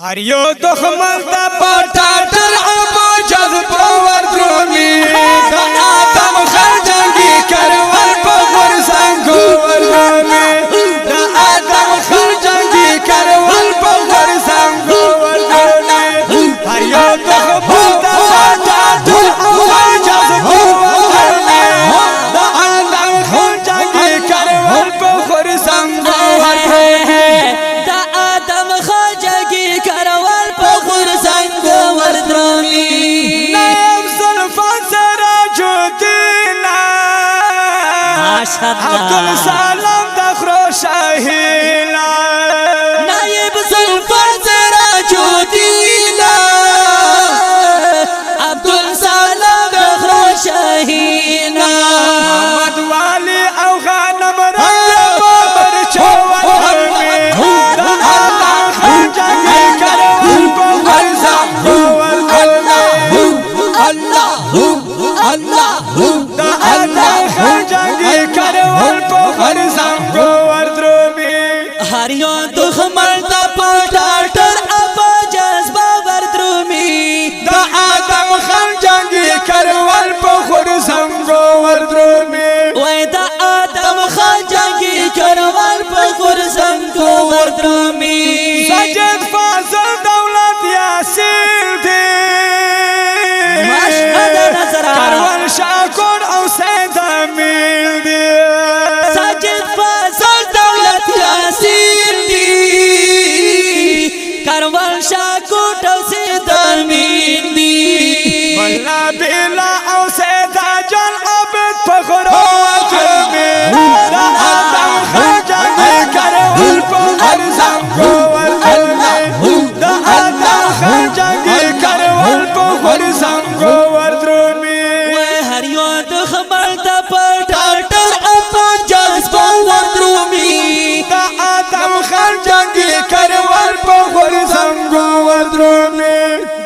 هر یو دښمن ته پټاټر ابو جذب وردرومي د آدم خر جنگي کروال په غرزنګو وردرومي د آدم خر جنگي کروال په غرزنګو وردرومي هر یو دښمن ته پټاټر ابو جذب وردرومي د آدم خر جنگي کروال په غرزنګو وردرومي عبدالسلام دخرو شاهینا نائب زلفان سراجودینا عبدالسلام دخرو شاهینا محمد والی او غانم رنگ بابر چوال حرمی دا اللہ خرجنگی کروال بغر زنگوال حرمی اللہ دا اللہ خرجنگی کروال بغر زنگوال درومی هر یو دښمن ته پټاټر ابا جذبه وردرومي دا آدم خرجنگی کروال بغر زنگوال درومی وای دا آدم خاجنگی کروال په غرزنګو وردرومي سجد فاضل دولت یاسین دی مشهد نظر کروال شاکر او سید امیل دی ساجد فاضل دولت یاسین دی کروال شاکوټ او سید امین دی ملا بیلا او سید جان عبد فخرو وجرمی دا آدم خرجنگی کروال بغر زنگو وردرومی دا آدم خرجنگی کروال بغر زنگو وردرومی وای هر یو دښمن ته پټاټر ابا جذبه وردرومي دا آدم خرجنگی کروال بغر زنگو وردرومی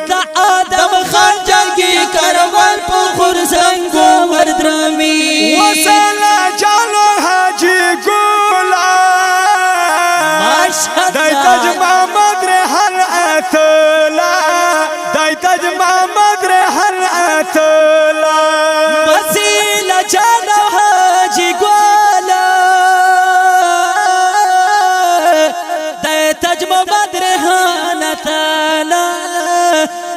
دا آدم خاجنگی کروال په غرزنګو وردرومي وسلا جالو حاجی ګولا دای تاج محمد رحل اتلا دای تاج محمد رحل اتلا وسیله چالو حاجی ګوالا د تاج محمد رحان تعالی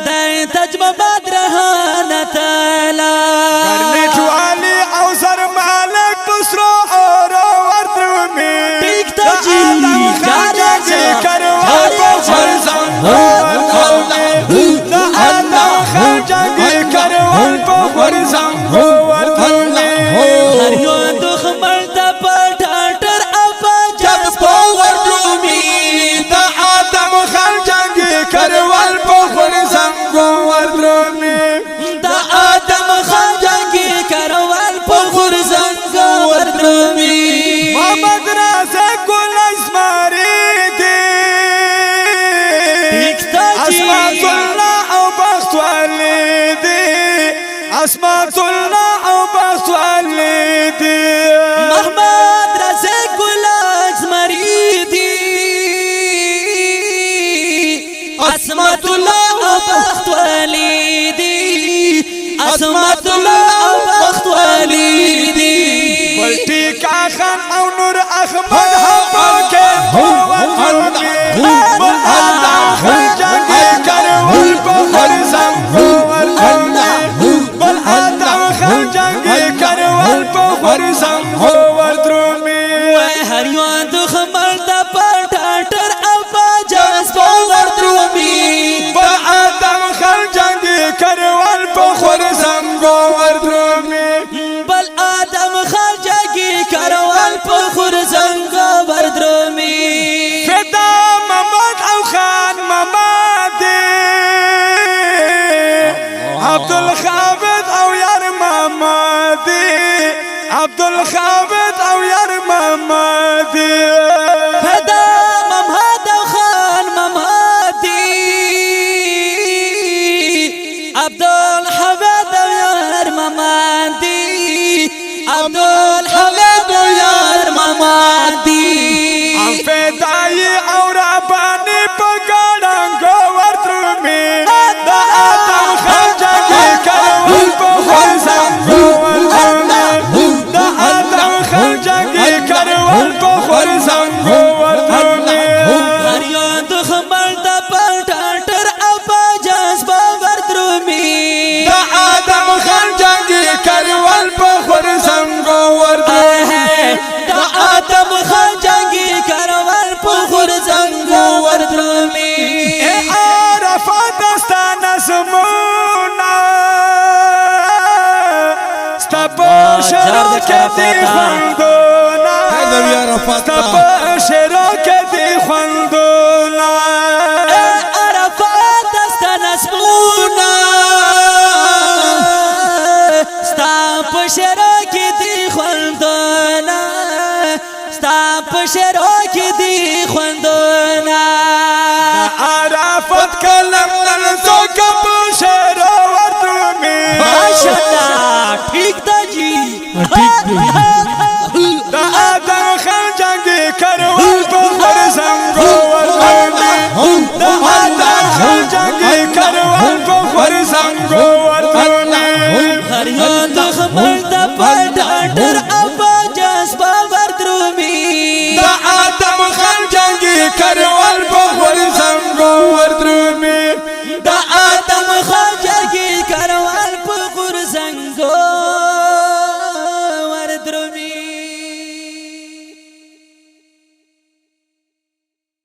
د تاج محمد رحان تعالی کرنیټ والی او زر مالک پسرو اور وردرومی ټیک ته جی خرجنگی کروال بغر زنگو وردرومی دا آدم خرجنگی کروال بغر زنگو وردرومی هر یو دښمن ته پټاټر ابا جذبه وردرومي دا آدم خرجنگی کروال بغر زنگو وردرومی دا آدم خاجنگی کروال په غرزنګو وردرومي محمد رازق گل ازماری دی اسمات الله او بخت والی دی اسمات الله او بخت والی دی محمد رزق ګل ازمریدي عصمت الله او بخت ولیدي عصمت الله او بخت ولیدي بلٹی کا خان او نور احمد حبا کے وردرومی بل آدم خرجنگی کروال بغر زنگو وردرومی بل آدم خرجنگی کروال بغر زنگو وردرومی وای هر یو دښمن ته پټاټر ابا جذبه وردرومي بل آدم خرجنگی کروال بغر زنگو وردرومی بل آدم خاجگی کروال په غرزنګو وردرومي فدا محمد او خان محمد عبدالخابد او یار محمد عبدالخابد او یار محمد فدا محمد او خان محمدي عبدالحمید او یار محمدي عبدالحمید او یار محمدي ام فدای او ربانی پگڑنگو شرو کې دی خوندونه حیدر یا عرفات ستا په شرو کې دی خوندونه عرفات ستا نسبونه ستا په شرو کې دی خوندونه ستا په شرو کې دی خوندونه عرفات کلم نلزو که په شرو ودرومی ماشاءالله ٹھیک دا جی دا آدم خان جنگی کروان کو فرزنگو ودرومی دا آدم خان جنگی کروان کو فرزنگو ودرومی هر یو دخمل